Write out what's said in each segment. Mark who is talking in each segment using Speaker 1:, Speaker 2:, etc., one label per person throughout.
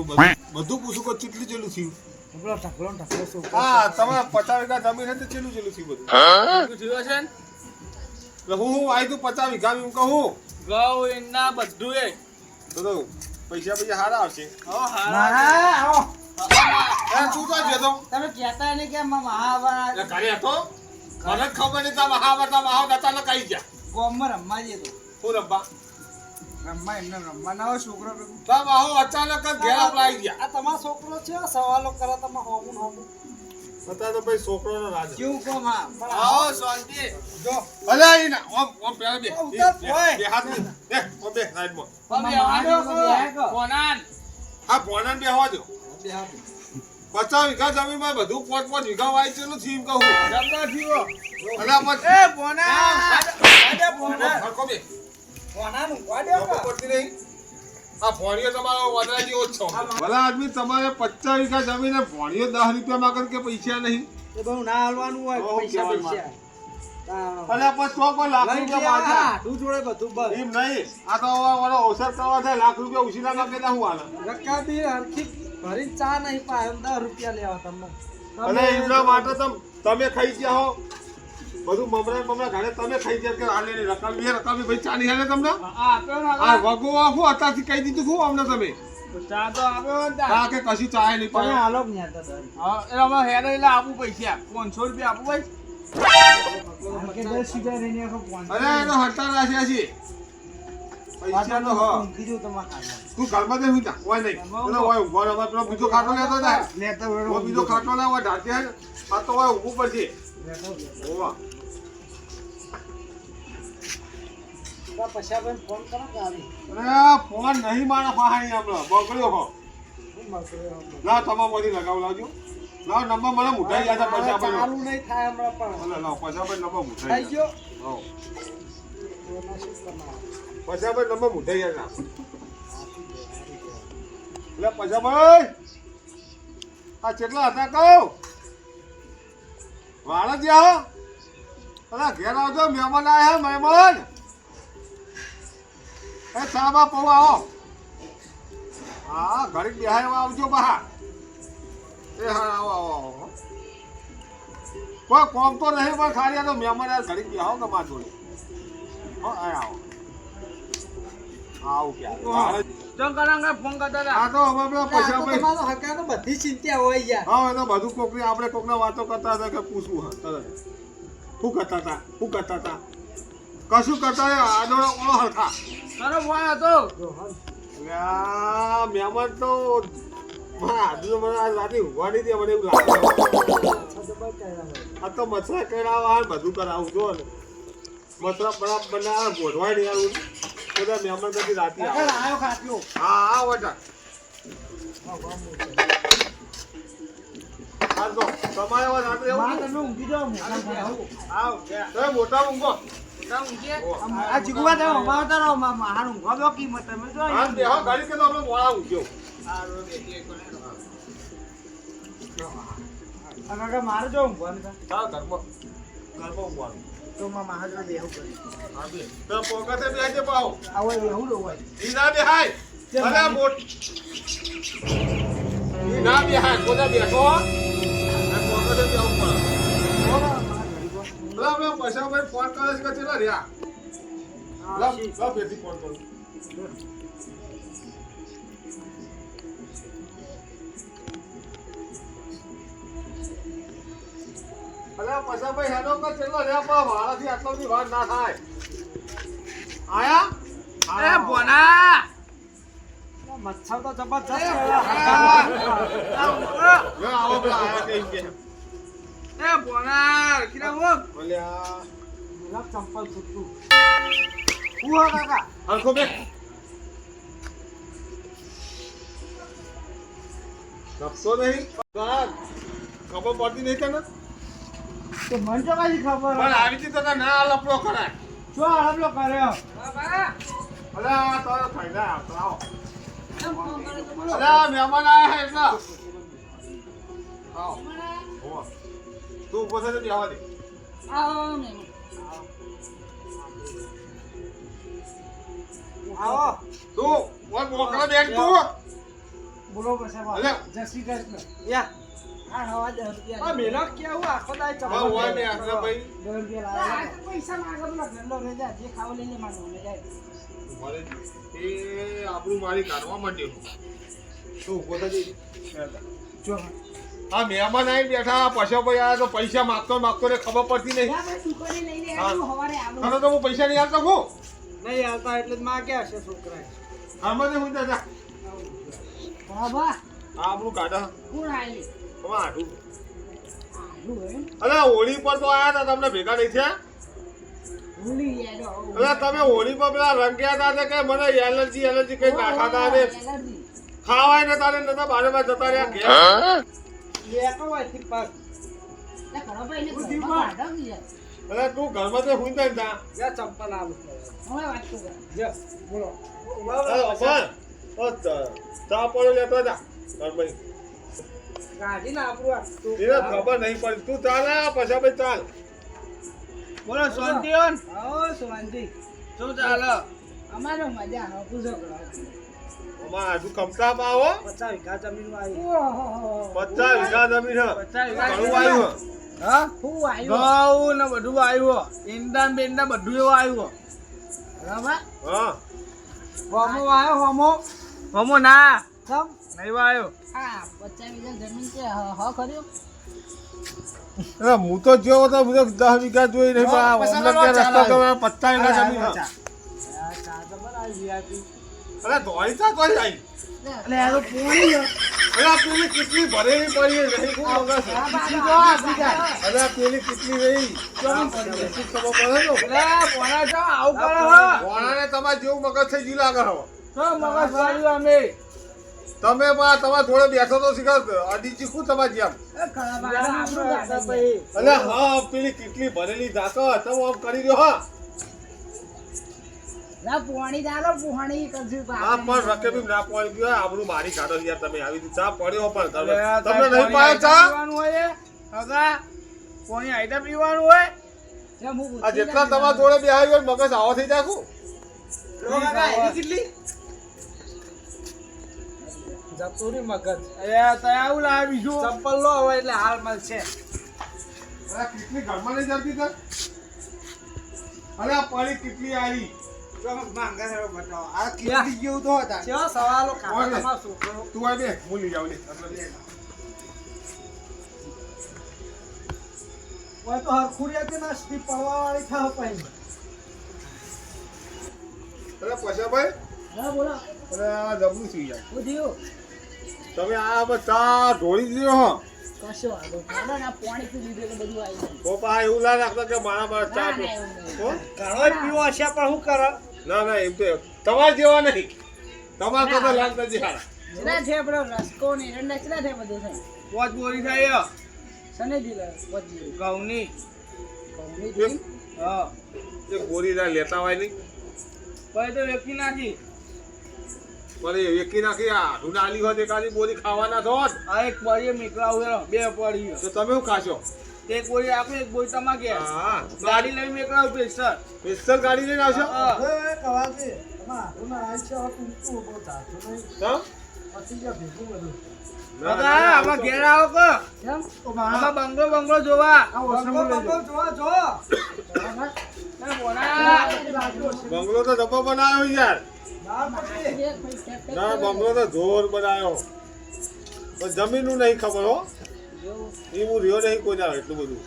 Speaker 1: બધું પૂછું કે કેટલું ચેલું થયું.
Speaker 2: ઢકલો શું
Speaker 1: હા તમારે 50 વીઘા જમીન હતી ચેલું થયું બધું.
Speaker 3: થયું છે ને
Speaker 1: એટલે હું આવી તું 50 વીઘા એમ કહું
Speaker 3: ઘઉં એના બધું એ
Speaker 1: તો પૈસા હારા આવશે.
Speaker 2: આવો
Speaker 1: તું તો જતો
Speaker 2: તમે કહેતા નહીં કે મહાભારત
Speaker 1: ઘરે હતો મને જ ખબર નહીં તમે મહાભારત અચાનક આવી ગયા.
Speaker 2: ગોમમાં રમવા જઈએ તો
Speaker 1: હું રબ્બા
Speaker 2: રમવા એમને રમવા ના હોય છોકરો
Speaker 1: તમે અચાનક જ ઘેર આપડા આવી ગયા.
Speaker 2: આ તમારો છોકરો છે સવાલો કરે તમે હોમું
Speaker 1: બતા તો ભાઈ છોકરોનો રાજ.
Speaker 2: કેવું કહો માં
Speaker 3: આવો શાંતિ
Speaker 2: જો
Speaker 1: અલે ઈ ના ઓમ પેલા બે
Speaker 2: ઉતાર હોય.
Speaker 1: બે હાથ બે ઓમ બે સાઈડમાં.
Speaker 3: હવે કોનાન
Speaker 1: હા ભોનાને બેહવા દો. 50 વીઘા જમીનમાં બધું 5-5 વીઘા વાય ચેલું થયું કહું.
Speaker 3: જબ્બર થયો
Speaker 1: અલે પછી
Speaker 2: એ બોના આડે બોના
Speaker 1: હરકો બે
Speaker 2: બોનાનું વાડ્યો
Speaker 1: ખબર પડતી નહીં. આ ભોણિયો તમારો વધારે જેવો જ છો. ભલા આદમી તમારે 50 વીઘા જમીને ભોણિયો 10 રૂપિયા માંગે કે પૈસા નહીં.
Speaker 2: એ બહુ ના હાલવાનું હોય
Speaker 1: બહુ
Speaker 2: પૈસા
Speaker 1: કહેવાનું
Speaker 2: પૈસા
Speaker 1: અલે પછી તો કોઈ લાખ રૂપિયા પાછા.
Speaker 2: તું જોડે બધું બસ
Speaker 1: એમ નહીં આ તો વાળો અવસર કરવા થાય લાખ રૂપિયા ઉછીના માંગે તો હું હાલે.
Speaker 2: રક્કા બી હરખી ભરી ચા નહીં પાય 10 રૂપિયા લેવા તમને
Speaker 1: અને એમના માટે તમે ખાઈ ગયા હો બધું મમરા ઘરે તમે ખાઈ ગયા કે હાલે ની રકમ ભાઈ ચા નહીં હાલે તમને.
Speaker 3: આપ્યો ને
Speaker 1: આ વગો હું અત્યારથી કહી દીધું હું અમને તમે
Speaker 3: ચા તો આપ્યો ને
Speaker 1: હા કે કશું ચાય નહીં
Speaker 2: તમે
Speaker 1: પાડે.
Speaker 2: હાલો જ ન્યા તો
Speaker 3: એ અમે હેડે એટલે આપું પૈસા 500 રૂપિયા આપું ભાઈ
Speaker 2: કે 10 સીધા રહીને આખો ફોન
Speaker 1: અરે એનો હડતાલ રાખ્યા છે પૈસા તો હ
Speaker 2: કીધું તમારે ખાવા
Speaker 1: તું ઘરમાં દે હું જા હોય નહીં પેલો હોય ઉભો રહે પેલો બીજો ખાટલો લેતો જાય
Speaker 2: લેતા
Speaker 1: ઓ બીજો ખાટલો ના હોય ઢાંકે આ તો હોય ઊભું પડશે. ઓવા
Speaker 2: પછી ભાઈ ફોન કરો કે આવી
Speaker 1: અરે ફોન નહીં મારા પાણી હમણાં બગડ્યો હો ના તમામ બધી લગાવ લાવજો લાવ નંબર મને મુઠાઈ ગયા હતા પૈસા ભાઈ
Speaker 2: ચાલુ નહીં થાય હમણાં પણ
Speaker 1: અલે લાવ પૈસા ભાઈ નંબર
Speaker 2: થઈ
Speaker 1: મુઠાઈ
Speaker 2: ગયો
Speaker 1: હા
Speaker 2: એમાં શું કરવાનું?
Speaker 1: પૈસા ભાઈ નંબર મુઠાઈ ગયા એટલે પૈસા ભાઈ આ કેટલા હતા કહું વાળા જ્યાં અરે ઘેર આવજો મહેમાન આયા મહેમાન એ સાબા પૌ આવો હા ઘડીક બેહાય આવજો બહાર એ હા આવો આવો આવો કોઈ કોમ તો નહીં પણ ખાલી આ તો મહેમાન યાર ઘડીક બેહાવો કે માર જોડે હો આવો આવું ક્યાં
Speaker 3: ચંકરાંગે ફોન કરતા હતા
Speaker 1: આ તો હવે પેલા પૈસા ભાઈ
Speaker 2: તમારો હકાનો બધી ચિંતા હોય યાર
Speaker 1: હા એ તો બધું કોકરી આપણે કોકના વાતો કરતા હતા કે પૂછવું હા તરત શું કરતા હતા કશું કરતા આડોળો ઓળો હરખા
Speaker 3: તારો ફોન હતો
Speaker 1: અલ્યા મહેમાન તો આજુ મને આ રાતે ઊંઘવા નહીં દે મને એવું લાગે આ તો મસરા કરાવવા બધું કરાવું જો ને મસરા બરાબર બનાવવા ગોઠવાય નહીં આવું બધા મહેમાન કદી રાતે આવે
Speaker 2: આવ્યો ખાટ્યો
Speaker 1: હા હા વટા હા તો તમારે હવે રાત્રે એવું
Speaker 2: માં તમે ઊંઘી જાઓ મોટા
Speaker 1: આવ તમે મોટા ઊંઘો
Speaker 2: આ ચીકુવા તમે અમાવતા રહો મહાન ઊંઘવા દો કિંમત તમે જો
Speaker 1: હા બે હા ગાડી કે તો આપણે મોડા ઊંઘ્યો
Speaker 2: અને મારે જો ઊંઘવાનું
Speaker 1: હા ઘરમાં ઊંઘવાનું
Speaker 2: તો માં મહાજન બેહું કરી
Speaker 1: હા બે તો પોકતે બેહજે પાવ
Speaker 2: આવો બેહું લો હોય
Speaker 1: ઈ ના બેહાય અરે મોટ ઈ ના બેહાય કોદા બેઠો આ પોકતે બેહું પડે લા મે પૈસા ભાઈ ફોન કરે છે કે ચલા રહ્યા લા બેથી ફોન કરું અરે પૈસા ભાઈ હેલો કે ચલો રે પા વાળાથી આટલો બધી વાર ના થાય આયા
Speaker 3: એ બોના
Speaker 2: મચ્છર તો જબરજસ્ત
Speaker 1: લે આવો પેલા આયા કઈ કે
Speaker 3: એ બોના કિરા હો
Speaker 1: ઓલ્યા
Speaker 2: ગુલાબ ચંપલ છૂટું ઉહા કાકા
Speaker 1: હરખો બે નફસો નહીં ખબર પડતી નહીં તને
Speaker 2: તો મને તો કઈ ખબર
Speaker 1: પણ આવી હતી તો ના લપડો કરાય
Speaker 2: શું આડલો કર્યો
Speaker 1: અરે આ તારો ફાયદા આવતો આવો અરે મહેમાન આયા હે એટલે આવો હોવા તું ઉભો થઈને બેહવા દે
Speaker 2: આવો
Speaker 1: તું ઓય મોકળા બેઠ તું
Speaker 2: બોલો પછી
Speaker 1: અલે.
Speaker 2: જય શ્રી કૃષ્ણ
Speaker 3: યા
Speaker 2: આ હવા 10 રૂપિયા
Speaker 3: આ મેલો કેવું આખો દાય
Speaker 1: હા, હોય ને આટલે ભાઈ.
Speaker 2: 10 રૂપિયા લાવ્યા પૈસા માંગે બોલો ઘરનો રહી જા જે ખાવ લઈ લે માનો લે જાય
Speaker 1: મારે એ આપણું મારી કાઢવા માંડ્યો શું ઉભો થજે.
Speaker 2: જો
Speaker 1: આ મહેમાન આવીને બેઠા પૈસા ભાઈ આ તો પૈસા માગતો ને ખબર પડતી નહીં.
Speaker 2: યા ભાઈ દુકાને લઈને
Speaker 1: હા.
Speaker 2: આવ્યો હવારે આવું
Speaker 1: તને તો હું પૈસા નહીં આપતો હું
Speaker 3: નહીં આવતા એટલે જ માં ક્યાં છે છોકરા
Speaker 1: આમાં હું દાદા
Speaker 2: બાબા
Speaker 1: આ આપણું કાઢા
Speaker 2: કોણ આવી
Speaker 1: આમાં આઢું.
Speaker 2: આવું એમ
Speaker 1: અરે હોળી પર તો આયા હતા તમને ભેગા નહીં થયા.
Speaker 2: ભૂલી ગયા
Speaker 1: અરે તમે હોળી પર પેલા રંગ્યા હતા તે કે મને એલર્જી કઈ નાખાતા ને
Speaker 2: એલર્જી
Speaker 1: ખાવાય ને તારે નતા બારેમાં જતા રહ્યા ઘેર.
Speaker 3: લેતો હોય થી પગ
Speaker 2: લે કરો ભાઈ ને
Speaker 3: બુદ્ધિ
Speaker 2: ઘરમાં
Speaker 3: માં.
Speaker 2: કાઢો બીજા
Speaker 1: અરે તું ઘરમાં તો હુઈ જાય ને તા.
Speaker 3: જા ચંપલ આવું
Speaker 2: હવે વાત તો કર
Speaker 3: જા બોલો
Speaker 1: અરે અપન, ઓ ચા પડ્યો લેતો જા ઘરમાં.
Speaker 3: ગાડી ના આપણું આ
Speaker 1: એને ખબર નહીં પડી તું ચાલ આ પછી ભાઈ ચાલ.
Speaker 3: બોલો શાંતિ હોન આવો શાંતિ શું ચાલે
Speaker 2: અમારો મજા આવે પૂછો કરો
Speaker 1: આમાં આજુ કમતામાં આવો
Speaker 3: 50 વીઘા જમીન માં આવી
Speaker 2: ઓહો
Speaker 1: 50 વીઘા જમીન હે.
Speaker 3: 50 વીઘા
Speaker 1: ઘણું આવ્યું હે.
Speaker 3: હા
Speaker 2: હું આવ્યો
Speaker 3: ઘઉં ને બધું આવ્યું ઈંડા બેંડા બધું એવું આવ્યું
Speaker 2: બાબા
Speaker 1: હા
Speaker 3: હોમો આવ્યો હોમો ના
Speaker 2: સમ
Speaker 3: નહીં આવ્યો
Speaker 2: આ 50 વીઘા જમીન છે હ કર્યો
Speaker 1: અરે હું તો જેવો તો હું તો 10 વીઘા જોઈ નહીં પણ આ અમને ક્યાં રસ્તો કરવા 50 વીઘા જમીન હે.
Speaker 3: ચા તો બનાવી VIP
Speaker 1: અરે દોડી ચા કોઈ આવી.
Speaker 3: એટલે આ તો પોણી
Speaker 1: અરે આ પેલી કેટલી ભરેલી પડી છે નહીં ખૂબ મગજ છે. અરે આ પેલી કેટલી રહી ખબર પડે ને.
Speaker 3: પોણા છો આવું કરો
Speaker 1: વાણાને તમારે જેવું મગજ થઈ ગયું લાગે હવે.
Speaker 3: તો મગજ વાળ્યું અમે
Speaker 1: તમે પણ તમારા જોડે બેઠો તો શીખર અડી ચીખું તમારે જેમ. અરે હા પેલી કેટલી ભરેલી જાતો તમે આમ કરી દો હા.
Speaker 2: પોણી દાલો પોણી કરજો
Speaker 1: હા પણ રકેબી ના પડી ગયો આપણું મારી કાઢો યાર તમે આવી રીતે ચા પડ્યો પણ તમને નહીં પાયો ચા.
Speaker 3: પીવાનું હોય હગા પોણી આઈટા પીવાનું હોય
Speaker 1: આ જેટલા તમારા જોડે બે આવી મગજ આવો થઈ જાય શું?
Speaker 3: કેટલી જતુરી મગજ અરે તય આવું લાવે બીજું ચપ્પલ લો હવે એટલે હાલ મળશે
Speaker 1: અરે કેટલી ઘરમાં નહીં જતી તે? અરે આ પડી કેટલી આવી.
Speaker 3: આ કેટલી જેવું તો હતા કેવા સવાલો કાઢો
Speaker 1: કોણ?
Speaker 3: તમારો છોકરો
Speaker 1: તું આ બે હું લઈ જાઉં લે.
Speaker 3: ઓય તો હરખુરિયા તે ના સ્પીડ પડવા વાળી થાવ પાઈ
Speaker 1: અરે પૈસા ભાઈ
Speaker 2: હા બોલો
Speaker 1: અરે આ જબરું છું યાર.
Speaker 2: હું થયું
Speaker 1: તમે આ ચા ઢોળી દીધો હો
Speaker 2: કશો વાંધો નહીં. ના પોણી પી લીધું એટલે બધું આવી ગયું.
Speaker 1: તો પા એવું ના રાખતા કે મારા ચા
Speaker 2: ના, ના, એવું નહીં.
Speaker 1: હો?
Speaker 3: ઘણો પીવો હશે પણ શું કરે
Speaker 1: ના એમ તો તમારે જેવા નહીં. તમારે તો લાગતા જ હારા.
Speaker 2: ચલા છે બરો રસકો ને એરંડા ચલા છે બધું છે
Speaker 3: પોચ બોરી થાય
Speaker 2: સને દીલા વધી
Speaker 3: ઘઉંની
Speaker 2: કોમની દી
Speaker 3: હા
Speaker 1: એ ગોરી ના લેતા હોય નહીં
Speaker 3: પછી તો વેચી નાખી
Speaker 1: પણ એ વેકી નાખી આ ઢુનાલી હોય તે કાલી બોરી ખાવાના છો જ.
Speaker 3: આ એક પડીએ નીકળા હોય બે પડીએ
Speaker 1: તો તમે શું ખાશો?
Speaker 3: એક બોરી આપે એક બોરી તમારે ઘેર.
Speaker 1: હા
Speaker 3: ગાડી લઈને નીકળા સ્પેશિયલ
Speaker 1: સ્પેશિયલ ગાડી લઈને આવશો?
Speaker 3: હા
Speaker 1: તો
Speaker 3: દાદા આમાં ઘેર આવો કે
Speaker 2: કેમ
Speaker 3: આમાં બંગલો જોવા
Speaker 1: બંગલો તો ડબ્બો બનાવ્યો યાર. ના બંગલો તો જોર બનાવ્યો પણ જમીનનું નહીં ખબર હો. એ હું રહ્યો નહીં કોઈ ના એટલું બધું.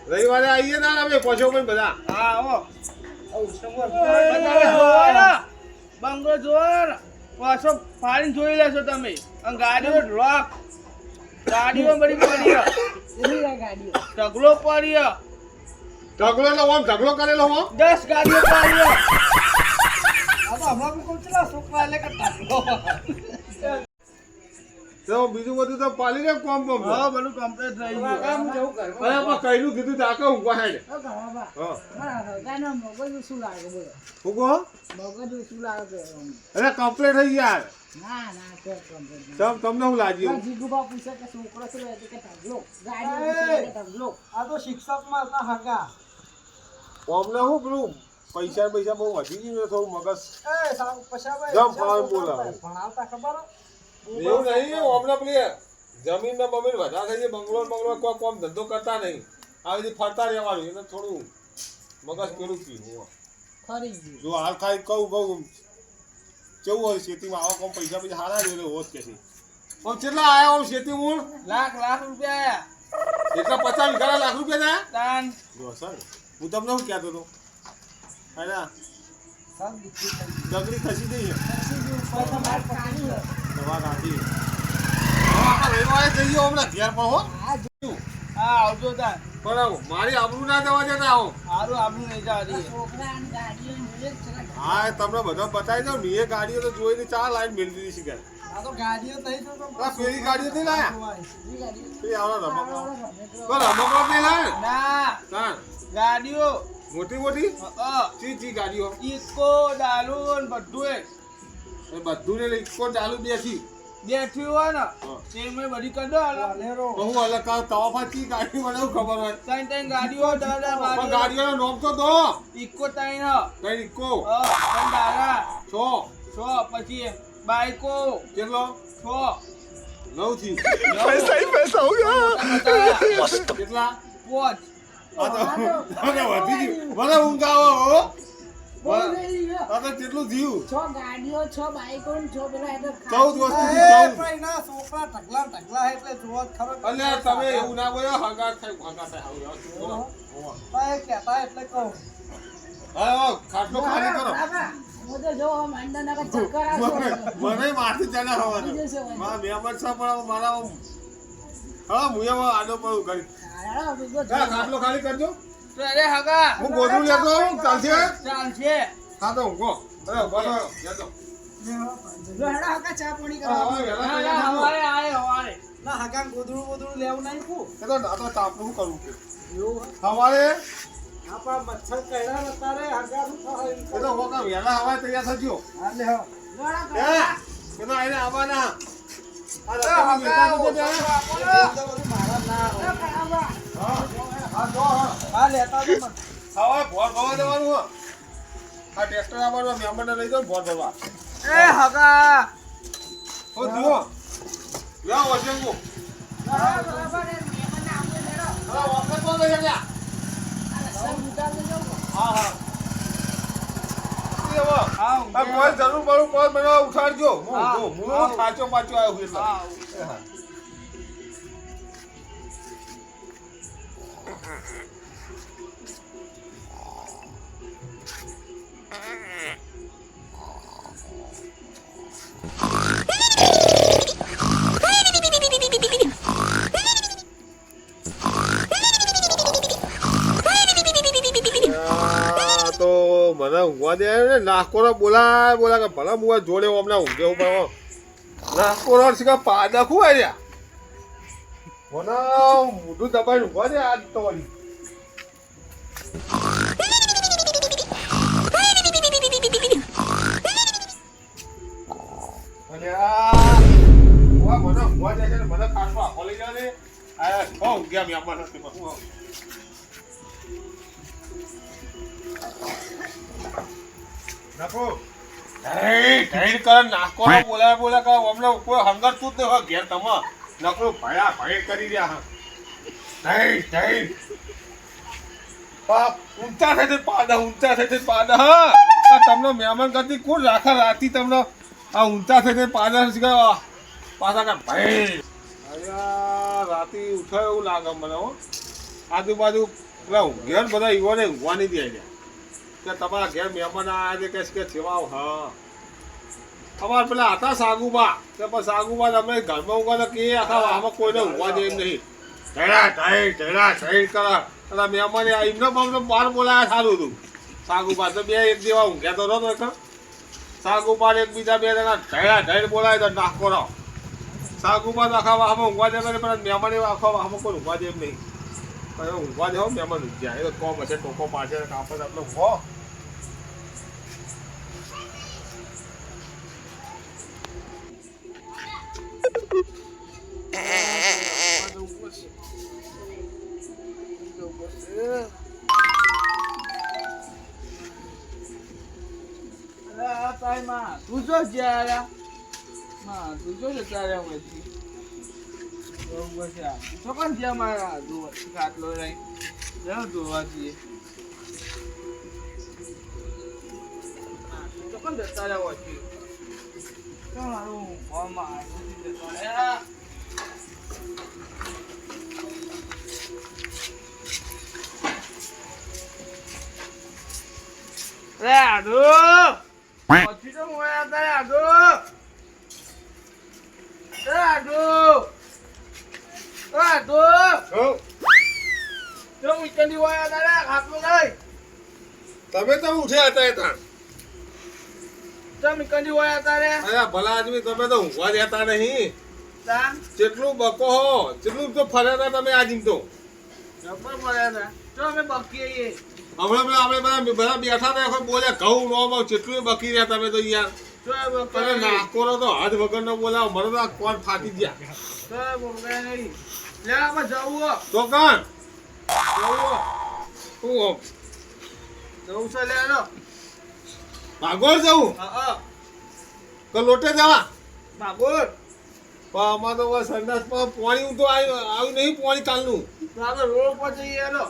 Speaker 1: રવિવારે આવીએ ના અમે પછો પણ બધા.
Speaker 3: હા આવો બંગલો જોવા પાછો ફાડીને જોઈ લેશો તમે અને ગાડીઓ લોક ગાડીઓ બધી પડી ઢગલો પડી
Speaker 1: ઢગલો તો આમ ઢગલો કરેલો હો.
Speaker 3: 10 ગાડીઓ પડી
Speaker 1: તો બીજું બધું તો પાલી ને કોમ કોમ.
Speaker 3: હા બધું કમ્પ્લીટ થઈ ગયું
Speaker 1: અરે કઈનું કીધું તો આખા ઊંઘવા હેડ.
Speaker 2: શું લાગે બોલો
Speaker 1: હું કહો?
Speaker 2: મગજ શું લાગે
Speaker 1: અરે કમ્પ્લીટ થઈ યાર.
Speaker 2: ના ના કે કમ્પ્લીટ
Speaker 1: તમને શું લાગ્યું?
Speaker 2: જીગુબા પૂછે કે છોકરો શું રહે કે ઢગલો ગાડી પૂછે કે ઢગલો
Speaker 3: આ તો શિક્ષક માં હતા હગા
Speaker 1: અમને શું પેલું પૈસા બહુ વધી ગયું ને થોડું મગજ
Speaker 3: એ સાવ પછાભાઈ
Speaker 1: જમ ફાવે બોલે.
Speaker 3: ભણાવતા ખબર
Speaker 1: એવું નહીં હમણાં પેલી જમીન ને બમીન વધારે થઈ બંગલો કોઈ કોમ ધંધો કરતા નહીં આવી રીતે ફરતા રહેવાનું એને થોડું મગજ પેલું પીવું
Speaker 2: ખરી ગયું
Speaker 1: જો હાલ ખાઈ કહું કેવું હોય ખેતીમાં આવા કોમ પૈસા સારા જોડે હોત કે છે પણ કેટલા આયા આમ ખેતી મૂળ
Speaker 3: લાખ રૂપિયા આયા
Speaker 1: એટલા 50 વીઘા લાખ રૂપિયા થયા
Speaker 3: તાન
Speaker 1: જો સર હું તમને શું કહેતો હતો અરે ડગરી ખસી ગઈ છે દવા કાઢી રવિવારે જઈએ હમણાં ઘેર પણ હો
Speaker 3: હા આવજો તાન
Speaker 1: પણ મારી આબરૂ ના દેવા દેતા આવો
Speaker 3: સારું આપણું નહીં જવા દઈએ
Speaker 1: હા તમને બધા બતાવી દઉં ને એ ગાડીઓ તો જોઈને 4 લાઈન મેળવી દીધી શીખાય
Speaker 3: આ તો ગાડીઓ થઈ તો
Speaker 1: પેલી ગાડીઓ નહીં લાયા પેલી આવડા રમકડા નહીં લાયા
Speaker 3: ના
Speaker 1: ના
Speaker 3: ગાડીઓ
Speaker 1: મોટી ચી ગાડીઓ
Speaker 3: ઈકો દારૂ ને બધું
Speaker 1: એ બધું ને ઇકો ચાલુ બેસી
Speaker 3: બેઠી હોય ને તેમાં બધી કરી દો
Speaker 1: બહુ અલગ કાલ તવાફા ચી ગાડી મને એવું ખબર હોય
Speaker 3: ત્રણ ગાડીઓ
Speaker 1: પણ ગાડીઓનો નામ તો દો
Speaker 3: ઈકો ત્રણ
Speaker 1: કઈ ઇકો
Speaker 3: ત્રણ દારા
Speaker 1: છ
Speaker 3: પછી બાઈકો
Speaker 1: કેટલો
Speaker 3: 6
Speaker 1: 9 થી
Speaker 4: पैसा हो गया
Speaker 1: કેટલા
Speaker 3: 5
Speaker 1: આ તો મને વધી ગયું મને ઊંઘ આવે હો આ તો કેટલું થયું
Speaker 5: 6 ગાડીઓ 6 બાઈકો ને 6 પેલા એ તો
Speaker 1: 14 વસ્તુ
Speaker 3: ભાઈ ના છોકરા ઢગલા એટલે જોવા ખરો
Speaker 1: અલ્યા તમે એવું ના બોલો હગા થાય બોલો
Speaker 3: ભાઈ કહેતા એટલે કહું
Speaker 1: હા ખાટલો ખાલી કરો
Speaker 5: હું તો જો માંડા ના ચક્કર આવશે
Speaker 1: મને માથે ચડા હવાનું મારા મહેમાન સાહેબ પણ મારા હા હું એવા આડો પડું કરી ખાટલો ખાલી કરજો
Speaker 3: તો અરે હગા
Speaker 1: હું ગોદરું લેતો આવું
Speaker 3: ચાલશે
Speaker 1: હા તો ઊંઘો અરે બોલો લેતો
Speaker 5: હડા હકા ચા પાણી
Speaker 3: હવારે આય ના હગા ગોદડું લેવું નહીં કુ
Speaker 1: એ તો આ તો તાપનું શું કરવું કે સવારે
Speaker 3: આપા મચ્છર કઈડા નતા રે હગા શું થાય
Speaker 1: એ તો હોકા વહેલા હવારે તૈયાર થજો
Speaker 3: હા લે હો
Speaker 1: એ તો આઈને આવવાના આ
Speaker 3: હગા
Speaker 1: રસ્તામાં બેઠા તો બે
Speaker 3: મારા ના
Speaker 1: હા જો
Speaker 3: હા લેતા તો મત
Speaker 1: હવે ભોર ભરવા દેવાનું હો આ ટ્રેક્ટર આવવાનું મહેમાનને લઈ જાઓ ભોર ભરવા
Speaker 3: એ હગા
Speaker 1: હો જુઓ લાવો વજનકો હા વખત તો લઈ જા હા હા આ કોઈ જરૂર પડું કોઈ મને ઉઠાડજો હું સાચો પાછો આવ્યો એટલે તો મને ઊંઘવા દે ને નાકોરા બોલા કે ભલા મુવા જોડે હમણાં ઊંઘે ઉપર નાકોરા છે કે પાદા ખું આવ્યા મને મોઢું દબાઈને ઊંઘવા દે આજ તો વળી અને મને ઊંઘવા દે છે ને મને ખાસમાં આખો લઈ જાય ને આ છ ઊંઘ્યા મહેમાન હતી પછી નાખો ઢઈઢ કર નાખો બોલા કે હમણાં કોઈ હંગર તું જ નહીં ઘેર તમે નકરો ભયા ભય કરી રહ્યા ઢઈઢ ઊંચા થઈ પાડા હા આ તમને મહેમાન કરતી કોણ રાખા રાતી તમને આ ઊંચા થઈ પાડા પાછા કા ભય રાતી ઉઠાય એવું લાગે મને હો આજુબાજુ પેલા ઘેર બધા ઈવોને ઊંઘવાની દે કે તમારા ઘેર મહેમાન આવ્યા છે કે સેવાઓ હા અમારે પેલા હતા સાગુબા કે પણ સાગુબા તમે ઘરમાં ઊંઘા કે આખા આમાં કોઈને ઊંઘવા દે એમ નહીં ઢેડા કરા એટલે મહેમાને એમને અમને બહાર બોલાયા સારું હતું સાગુબા તો બે એક જેવા ઊંઘ્યા તો નતો સાગુબા એકબીજા બે જણા ઢેડ બોલાય તો નાખો રહો સાગુબા તો આખા વાહમાં ઊંઘવા દે પણ મહેમાન એવા આખા વાહમાં કોઈ ઊંઘવા દે એમ નહીં ઊંઘવા દેવો મહેમાન ઊંઘ્યા એ તો કોમ હશે ટોકો પાછે કાપડ આપણે ઊંઘો
Speaker 3: ભાઈ માં તું જો જ્યાં માં તું જો જતા રહ્યા પછી બરોબર છે તો કોણ જ્યાં મારા કાટલો રહી જાવ જોવા જઈએ તો કોણ જતા રહ્યા પછી તો મારું ઘરમાં જતા રહ્યા રે આડો પછી તો મોયા હતા આડો રે આડો આડો જો મીકંડી વાયા હતા રે ખાતો નહીં
Speaker 1: તમે તો ઉઠ્યા હતા ત્યાં
Speaker 3: જો મીકંડી વાયા હતા રે
Speaker 1: અરે ભલા આદમી તમે તો ઊંઘવા દેતા નહીં
Speaker 3: તા
Speaker 1: જેટલું બકો હો જેટલું તો ફર્યા હતા તમે આજીમ તો
Speaker 3: જબર પડ્યા હતા જો અમે બકી આવીએ
Speaker 1: હમણાં આપણે બધા બેઠા હતા કોઈ બોલ્યા ઘઉં નો જેટલું બકી રહ્યા તમે તો યાર
Speaker 3: જો
Speaker 1: તમે નાકોરો તો હાથ વગર નો બોલાવો મને તો આ કોણ ફાટી ગયા
Speaker 3: જો બોલે નહીં લે આપણે જવું
Speaker 1: તો કાન
Speaker 3: જવું
Speaker 1: હું
Speaker 3: જવું છે લે લો
Speaker 1: ભાગોળ જવું
Speaker 3: હા
Speaker 1: તો લોટે જવા
Speaker 3: બાબુર
Speaker 1: પણ આમાં તો બસ સંડાસમાં પાણી હું તો આવ્યું નહીં પાણી કાલનું
Speaker 3: તો આપણે રોડ પર જઈએ લો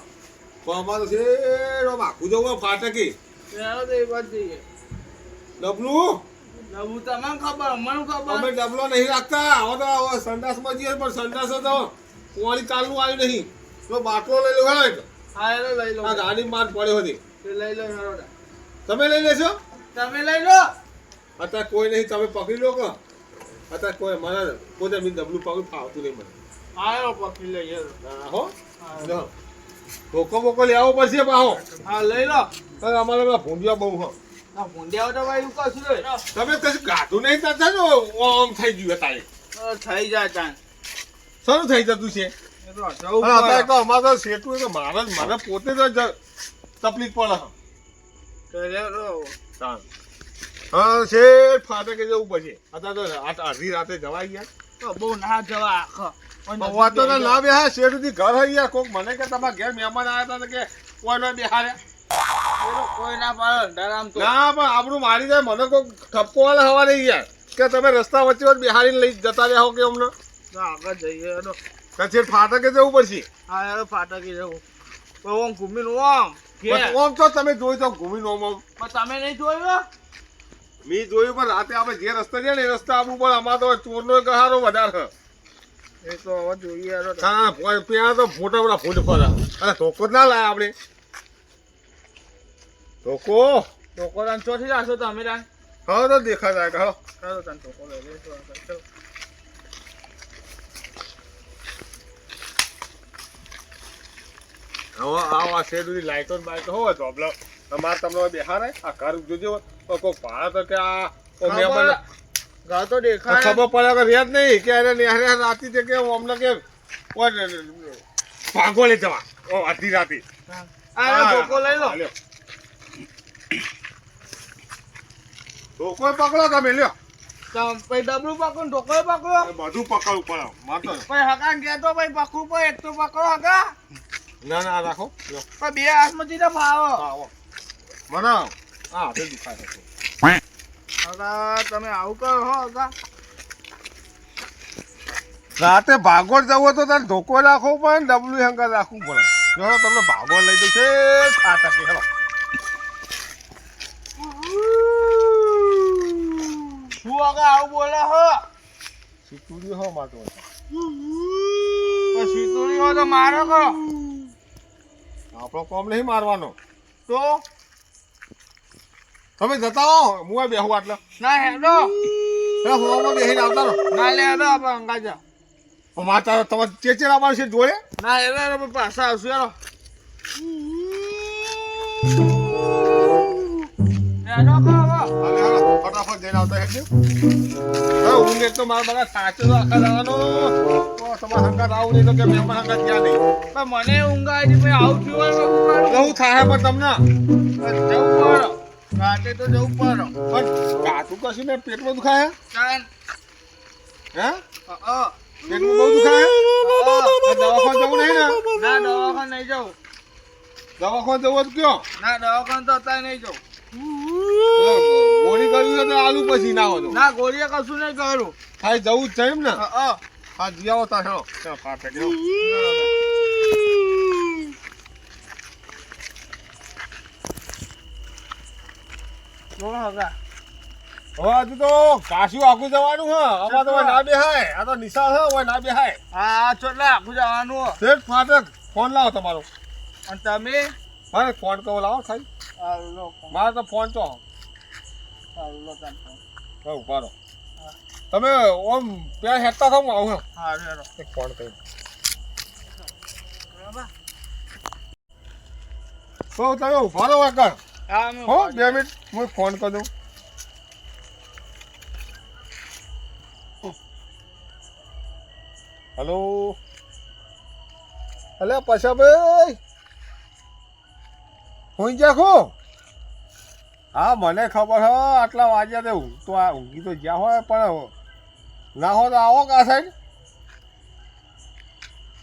Speaker 1: પણ આમાં તો છે માખું જવું ફાટકી
Speaker 3: ચાલો તો એ વાત જઈએ
Speaker 1: ડબલું
Speaker 3: નવું તમને ખબર મને ખબર
Speaker 1: અમે ડબલો નહીં રાખતા હવે તો સંડાસમાં જઈએ પણ સંડાસ તો પાણી કાલનું આવ્યું નહીં તો બાટલો લઈ લો હેડો એક.
Speaker 3: હા એલો લઈ લો
Speaker 1: આ ગાડી માર પડ્યો હતી
Speaker 3: તે લઈ લો હેડો
Speaker 1: તમે લઈ લેશો
Speaker 3: તમે લઈ લો
Speaker 1: અત્યારે કોઈ નહીં તમે પકડી લો કે અત્યારે કોઈ મને કોઈ જમીન ડબલું પકડ ફાવતું નહીં મને
Speaker 3: હા એલો પકડી લઈએ
Speaker 1: હા હો લો ધોકો બોકો લેવો પડશે પાહો
Speaker 3: હા લઈ લો
Speaker 1: પણ અમારે પેલા ભૂંડિયા બહુ હો
Speaker 3: આ ભૂંડિયા તો ભાઈ ઉકા છું રે
Speaker 1: તમે કશું ગાધું નહીં થતા ને ઓમ થઈ ગયું અત્યારે
Speaker 3: થઈ જાય તાન
Speaker 1: શરૂ થઈ જતું છે
Speaker 3: એ તો જવું
Speaker 1: અને અત્યારે
Speaker 3: પડે
Speaker 1: તો અમારે તો શેઠું તો મારે પોતે તો તકલીફ પડે
Speaker 3: તો લે લો
Speaker 1: હા શેઠ ફાટકે જવું પડશે અત્યારે તો અડધી રાતે જવાય ગયા
Speaker 3: તો બહુ ના જવા આખો
Speaker 1: વાત તો ના બેહા શેઠ સુધી ઘર હઈ યાર કોક મને કે તમારા ઘેર મહેમાન આવ્યા હતા કે કોઈ ના બેહાર્યા
Speaker 3: કોઈ ના પાડે ડરામ તો
Speaker 1: ના પણ આપણું મારી જાય મને કોઈ ઠપકો વાળા હવા નહીં યાર કે તમે રસ્તા વચ્ચે વચ્ચે બિહારીને લઈ જતા રહ્યા હો કે અમને
Speaker 3: તો આગળ જઈએ હેડો
Speaker 1: પછી ફાટકે જવું પડશે
Speaker 3: હા હેડો ફાટકી જવું તો ઓમ ઘૂમીને ઓમ કે
Speaker 1: બસ ઓમ તો તમે જોઈ તો ઘૂમીને ઓમ
Speaker 3: પણ તમે નહીં જોયું
Speaker 1: મેં જોયું પણ રાતે આપણે જે રસ્તે છે ને એ રસ્તા આપણું પણ આમાં તો ચોરનો ગહારો વધારે
Speaker 3: એ તો હવે જોઈએ હેડો
Speaker 1: હા ત્યાં તો ફોટા બધા ફૂટ ફરા અરે ધોકો જ ના લાય આપણે ધોકો
Speaker 3: ટોકો તાન ચોથી જાશો તમે તાન
Speaker 1: હા તો દેખા જાય કે હા
Speaker 3: ચાલો તાન ટોકો લઈ લઈશું આગળ ચાલો
Speaker 1: હવે આ શેડની લાઈટો ને બાઈટો હોય તો આપણે અમારે તમને બેહારે આ ઘર જોજો તો કોઈ ભાડા તો કે આ મહેમાન
Speaker 3: ઘર તો દેખાય
Speaker 1: ખબર પડે કે રેત નહીં કે અરે નેહરે રાતી છે કે અમને કે ભાગો લઈ જવા અડધી રાતી
Speaker 3: આ ટોકો લઈ લો
Speaker 1: ધોકો પકડો તમે લ્યો
Speaker 3: પછી ડબલું પકડો ને ટોકો પકડો
Speaker 1: બધું પકડવું પડે મારતો
Speaker 3: પછી હગા ગયા તો પછી પકડવું પડે એક તો પકડો હગા
Speaker 1: ના ના રાખો લ્યો
Speaker 3: પણ બે હાથમાંથી તો ફાવો
Speaker 1: આવો મને હા હાથે દુખાય છે
Speaker 3: હગા તમે આવું કરો હો હગા
Speaker 1: રાતે ભાગોળ જવો તો તારે ધોકો રાખવો પડે ને ડબલું હંકાર રાખવું પડે જો તમને ભાગોળ લઈ દઉં છે ખાતા કે હેલો
Speaker 3: શું હગા આવું બોલે હો
Speaker 1: સીતુડી હો માતો
Speaker 3: પછી તુરી હો તો મારો કરો
Speaker 1: આપણો કોમ નહીં મારવાનો
Speaker 3: તો
Speaker 1: તમે જતા હો હું બેહું આટલે
Speaker 3: ના હેડો
Speaker 1: હોવામાં બેહીને આવતા રહો
Speaker 3: ના લે હેડો આપણે અંગા જાઓ
Speaker 1: માતા તમારે ચેચેર આવવાનું છે જોડે
Speaker 3: ના હેડો હેડો પાછા આવશું હેડો હેડો કહો
Speaker 1: હાલે હાલે ફટાફટ જઈને આવતા હેડજો ઊંઘ એક તો મારા બધા સાચો તો આખા જવાનો તો તમારા હંગાત આવું નહીં તો કે મહેમાન હંગાત ક્યાં નહીં
Speaker 3: પણ મને ઊંઘ આવી છે આવું થયું હોય તો શું કરું?
Speaker 1: બહુ થાય પણ તમને
Speaker 3: જવું પડે રાતે તો જવું પડે
Speaker 1: પણ ગાતું કશું ને પેટમાં દુખાય
Speaker 3: ચાલ
Speaker 1: હે
Speaker 3: અ
Speaker 1: પેટમાં બહુ દુખાય દવાખાને જવું નહીં ને
Speaker 3: ના દવાખાને નહીં જવું
Speaker 1: દવાખાને જવું તો કયો
Speaker 3: ના દવાખાને તો અત્યારે નહીં જવું
Speaker 1: ગોળી કરવી હોય તો આલુ પછી ના હોય તો
Speaker 3: ના ગોળીએ કશું નહીં કરું.
Speaker 1: ખાઈ જવું જ છે એમ ને
Speaker 3: હા
Speaker 1: હા જી આવો તા હેલો ચાલો પાટે ગયો
Speaker 3: બોલો હગા.
Speaker 1: હવે હજુ તો કાશી આખું જવાનું હે આમાં તો ના બેહાય આ તો નિશાળ હે ઓય ના બેહાય
Speaker 3: હા ચોટલે આખું જવાનું.
Speaker 1: શેઠ ફાટક ફોન લાવો તમારો
Speaker 3: અને તમે
Speaker 1: મારે ફોન કહો લાવો ખાઈ
Speaker 3: સારું લો
Speaker 1: મારે તો ફોન તો
Speaker 3: સારું લો તમે
Speaker 1: હા ઉભારો તમે ઓમ ત્યાં હેઠતા થાવ હું આવું હે
Speaker 3: સારું હેરો.
Speaker 1: એક ફોન કરી તો તમે ઉભારો વાકર
Speaker 3: હા અમે
Speaker 1: હો 2 મિનિટ હું ફોન કરી દઉં હેલો અલે પછાભાઈ હોઈ જા ખો હા મને ખબર હે આટલા વાગ્યા તે તો આ ઊંઘી તો જ્યાં હોય પણ ના હોય તો આવો કા સાઈડ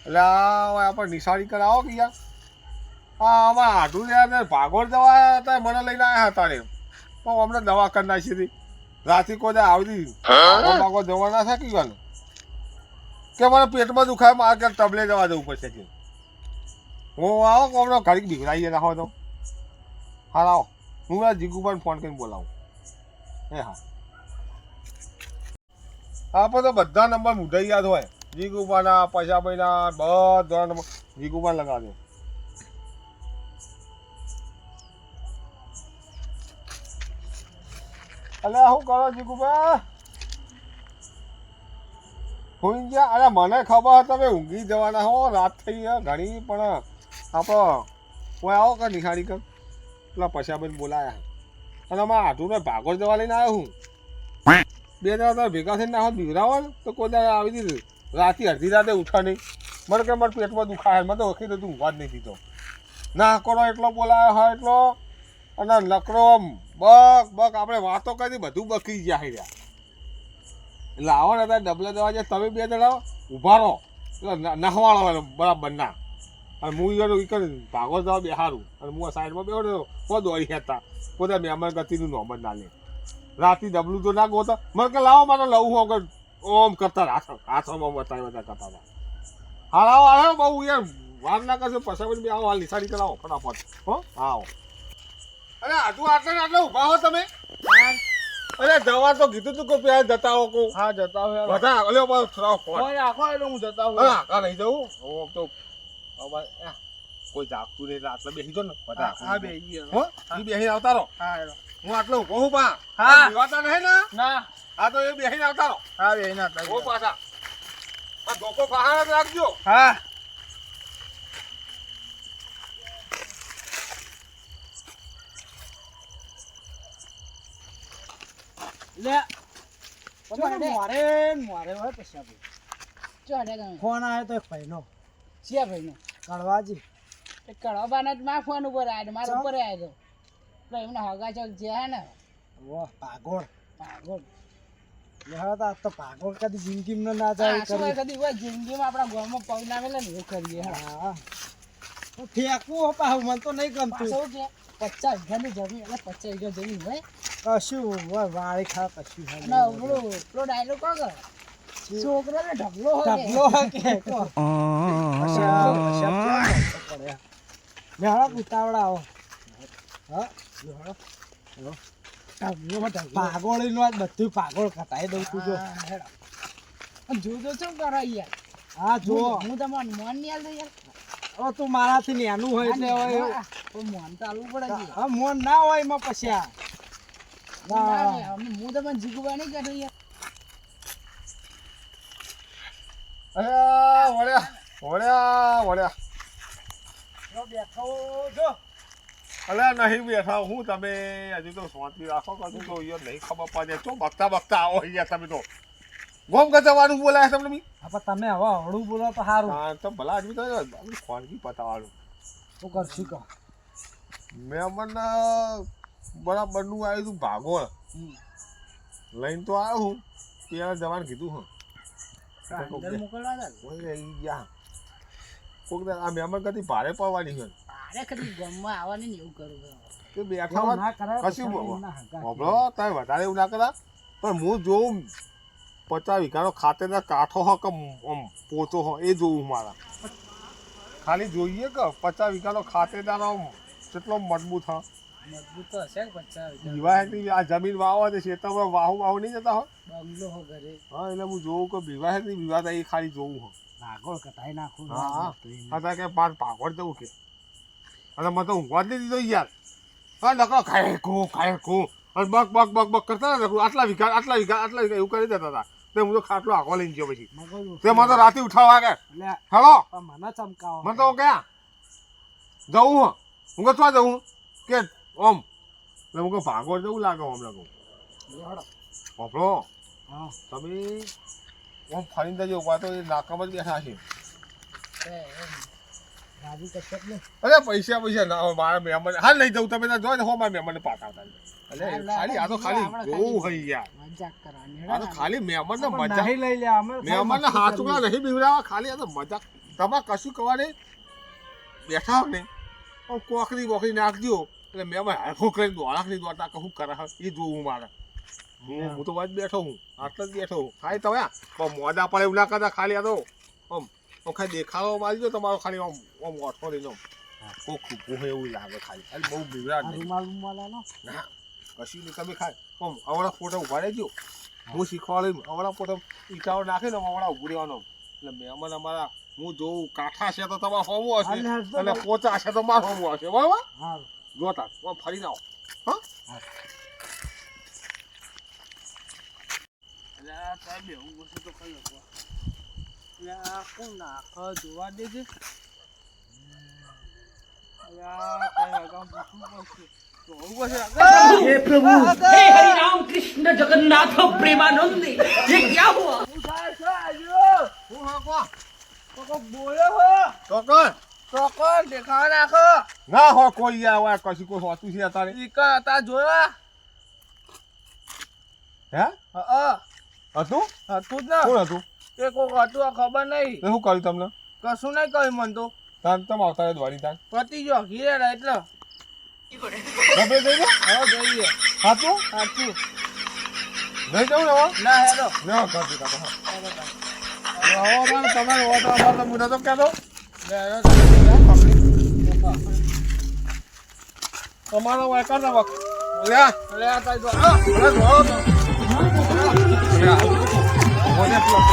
Speaker 1: એટલે આપણે નિશાળી કરાવો કે યાર હા આમાં આઢું યાર ભાગોળ દવા હતા મને લઈને આવ્યા હતા ને પણ અમને દવા કરી નાખી હતી રાતે કોઈ આવી ભાગો દવા ના થાકી ગયો કે મને પેટમાં દુખાય મારે ક્યાંક તબલે જવા જવું પડશે કે હું આવો કે હમણાં ઘડીક બીવડાવીએ નાખો તો હા આવો હું જીગુભાઈને ફોન કરીને બોલાવું એ હા આપણે તો બધા નંબર મુઢાઈ યાદ હોય જીગુભાના પૈસાભાઈના બધા નંબર જીગુભાઈ લગાવી દે અલે શું કરો જીગુભાઈ હોઈ ગયા અરે મને ખબર તમે ઊંઘી જવાના હો રાત થઈ ગયા ઘણી પણ આપણો કોઈ આવો કે નિહાળી કર પેલા પૈસાભાઈને બોલાયા અને અમારા આઢુને ભાગોળ જવા લઈને આવ્યો હું 2 દાડા ભેગા થઈને ના હોત બીવરાવો ને તો કોઈ દાડા આવી દીધું રાતે અડધી રાતે ઉઠા નહીં મને કે મારે પેટમાં દુખાય મને તો વખી તો ઊંઘવા જ નહીં દીધો ના કરો એટલો બોલાયો હોય એટલો અને નકરો બક બક આપણે વાતો કરી બધું બકી ગયા રહ્યા એટલે આવો ને ત્યાં ડબલે દેવા જાય તમે 2 દાડા ઊભા રહો એટલે નખવાળો બરાબર ના અને હું ભાગો જવા બેહારું અને હું સાઈડમાં બેહો કોઈ દોડી હતા પોતે મહેમાન ગતિનું નોમ જ ના લે રાતે ડબલું તો ના ગોતો મને કે લાવો મારે લઉં હું આગળ ઓમ કરતા હાથોમાં બતાવી બધા કરતા હતા હા આવો આવે બહુ યાર વાર ના કરશો પસાવી બી આવો હાલ નિશાળી કરાવો ફટાફટ હો આવો અરે આજુ આટલે આટલે ઊભા હો તમે અરે જવા તો કીધું તું કે પ્યાર જતા હો કો
Speaker 3: હા જતા હોય
Speaker 1: બધા અલે થોડા ફોન
Speaker 3: કોઈ આખો એટલે હું જતા હોય
Speaker 1: હા કા નહીં જવું ઓમ તો કોઈ જાગતું નહીં આટલે બેસી જો ને બધા
Speaker 3: હા બે ગયા
Speaker 1: હો ઈ બેસી આવતા રહો
Speaker 3: હા હેરો.
Speaker 1: હું આટલે ઊભો હું પા
Speaker 3: હા.
Speaker 1: દીવાતા નહીં ને
Speaker 3: ના
Speaker 1: આ તો એ બેસી આવતા રહો
Speaker 3: હા બે ના
Speaker 1: ઓ પાછા આ ધોકો ફાહાર જ રાખજો
Speaker 3: હા
Speaker 2: લે
Speaker 5: મોરે
Speaker 2: મોરે હોય પછી આપણે
Speaker 5: ચોડે ગમે
Speaker 2: ફોન આવ્યો તો એક ભાઈનો
Speaker 5: શિયા ભાઈ નો
Speaker 2: કડવાજી
Speaker 5: એ કડવાના જ માં ફોન ઉપર આવ્યો મારા
Speaker 2: ચમ?
Speaker 5: ઉપર આવ્યો તો એમને હગા ચોક જે હે ને
Speaker 2: વાહ પાગોળ
Speaker 5: પાગલ
Speaker 2: લેવા તા તો પાગોળ કદી જિંદગીમાં ના જાય
Speaker 5: શું હોય
Speaker 2: કરી
Speaker 5: કદી હોય જિંદગીમાં આપણા ગામમાં પગ ના મેલે ને એવું કરીએ
Speaker 2: હા તો ફેંકવું હો પાહુ મને તો નહીં ગમતું
Speaker 5: પાછું કે 50 વીઘાની જમીન એટલે 50 વીઘા જમીન હોય
Speaker 2: કશું હોય વાળી ખા કશું હોય
Speaker 5: અને પેલો ડાયલોગ કહો કે છોકરાને ઢગલો હોય કે.
Speaker 2: ઢગલો હોય કે કો મેળા ઉતાવળા આવો હા પાગોળી નું બધું પાગોળ કટાઈ દઉં તું જો
Speaker 5: હા, હેડો. અને જોજો શું કરો યાર
Speaker 2: હા જો
Speaker 5: હું તમને મોન નહીં આલતો યાર
Speaker 2: હવે તું મારાથી નાનું હોય એટલે હવે
Speaker 5: પણ મોન તો આલવું પડે છે
Speaker 2: હા મોન ના હોય એમાં પછી આ
Speaker 5: હું તમને જીગુબા નહીં કરું યાર
Speaker 1: અરે વળ્યા વળ્યા વળ્યા
Speaker 2: બેઠો જો
Speaker 1: અલે નહીં બેઠા હું તમે હજુ તો શાંતિ રાખો કશું તો યાર નહીં ખબર પડે તો બગતા બગતા આવો યાર તમે તો ગોમ ગજવાનું બોલાય તમને બી
Speaker 2: હા પણ તમે હવે હળું બોલો તો સારું
Speaker 1: હા તો ભલા આદમી તો ખોનગી પતાવાનું
Speaker 2: શું કરશું કહો
Speaker 1: મેં મને બરાબરનું આવ્યું હતું ભાગોળ લઈને તો આવ્યો હું ત્યાં જવાનું કીધું હું
Speaker 5: અંદર મોકલવા હતા ને.
Speaker 1: ઓય ઈ ગયા કોક આ મહેમાન કદી ભારે પડવાની હોય
Speaker 5: અરે કદી ગામમાં આવવાની ને એવું કરું
Speaker 1: કે બેઠા
Speaker 2: એવું
Speaker 1: હોત
Speaker 2: ના કરાય,
Speaker 1: કશું
Speaker 2: પછી ના હંગાત.
Speaker 1: હોભળો, તમે વધારે એવું ના કરા પણ હું જોઉં 50 વીઘાનો ખાતેદાર કાંઠો હો કે આમ પોતો હો એ જોઉં મારા ખાલી જોઈએ કે 50 વીઘાનો ખાતેદાર આમ કેટલો મજબૂત હા
Speaker 2: મજબૂત તો હશે કે 50
Speaker 1: વિવાહેતી આ જમીન વાવવા છે ખેતરમાં વાહુ નહીં જતા હોય
Speaker 2: બંગલો હો ઘરે
Speaker 1: હા એટલે હું જોઉં કે વિવાહેતી વિવાદ એ ખાલી જોવું હો
Speaker 2: ભાગોળ કટાઈ નાખું
Speaker 1: હા હા અત્યારે કે પાર ભાગવડ જવું કે અને મને તો ઊંઘવા જ નહીં દીધો યાર હા નકરો ખાય ખું અને બક બક બક બક કરતા હતા આટલા વીઘા એવું કરી દેતા હતા તે હું તો ખાટલો આખો લઈને ગયો પછી તે મને તો રાતે ઉઠાવવા કે
Speaker 2: એટલે
Speaker 1: હેલો
Speaker 2: મને ચમકાવો
Speaker 1: મને તો ક્યાં જવું હું હું કહું શું જવું કે ઓમ એટલે હું કહું ભાગવડ જવું લાગે હમણાં કહું બાપડો
Speaker 2: હા
Speaker 1: તમે ઓમ ફરીને જજો ઉભા તો એ નાકામાં જ બેઠા છે
Speaker 2: રાજી કશક ને
Speaker 1: અરે પૈસા ના હોય મારા મહેમાન હાલ નહીં જવું તમે જો ને હો મારા મહેમાનને પાછા આવતા અરે ખાલી આ તો ખાલી જોવું હોય યાર
Speaker 2: મજાક કરવાની
Speaker 1: આ તો ખાલી મહેમાનને મજા
Speaker 2: નહીં લઈ લે અમે
Speaker 1: મહેમાનને હાથમાં નહીં બીવડાવવા ખાલી આ તો મજાક તમારે કશું કરવાને બેઠા હો ને આમ કોકરી બોકરી નાખજો એટલે મહેમાન હાથો કરીને દોડાકની દોડતા કહું કરે એ જોવું મારે હું તો વાત બેઠો હું આટલો જ બેઠો હું ખાલી તમે પણ મોડા પડે એવું ના કરતા ખાલી આ તો આમ ખાલી દેખાડો મારી તમારો ખાલી આમ આમ ઓઠો લઈ લો કોક હોય એવું લાગે ખાલી ખાલી બહુ બીવડાટ નહીં
Speaker 2: રૂમાલ રૂમાલ આલો
Speaker 1: ના કશું નહીં તમે ખાય આમ આવડા ફોટો ઉભા રહેજો હું શીખવાડું આવડા ફોટો ઈટાઓ નાખીને આવડા ઉભું રહેવાનો એટલે મહેમાન અમારા હું જોઉં કાંઠા છે તો તમારા હોમું હશે અને પોચા છે તો મારું હોમું હશે બરાબર
Speaker 2: હા
Speaker 1: જોતા ફરી આવો હા
Speaker 3: એટલે આ સાહેબ હું બસ તો કઈ હતો એટલે આ કોણ નાખ જોવા દેજે અલ્યા કઈ હગામ પૂછવું પડશે જોવું પડશે
Speaker 5: हे प्रभु हे हरि राम कृष्ण जगन्नाथ प्रेमानंद ये क्या हुआ
Speaker 3: હું થાય છે આજો
Speaker 1: હું હા કો
Speaker 3: કોક બોલ્યો હો
Speaker 1: તો કોણ
Speaker 3: ચોકર દેખાવા નાખો
Speaker 1: ના હો કોઈ યાર હોય કશું કોઈ હોતું છે અત્યારે
Speaker 3: ઈકર હતા જોયા
Speaker 1: હે
Speaker 3: હતું
Speaker 1: હતું
Speaker 3: જ ને
Speaker 1: કોણ હતું
Speaker 3: એ કોક હતું આ ખબર નહીં
Speaker 1: તો શું કર્યું તમને
Speaker 3: કશું નહીં કહ્યું મને તો
Speaker 1: તાન તમે આવતા દ્વારી તાન
Speaker 3: પતી ગયો ઘીરે એટલે
Speaker 1: ગમે જઈ લો
Speaker 3: હવે જઈએ
Speaker 1: સાચું
Speaker 3: સાચું
Speaker 1: નહીં જવું ને હવે
Speaker 3: ના હેરો
Speaker 1: ના કરતી કાકો હા હવે તમારે હોતો અમારે તો મુદ્દા તો કહેતો તમારો વાય કરતા વખત લે
Speaker 3: લે આ તાઈ જો
Speaker 1: લે ધોળો તો લે મોને પ્લસ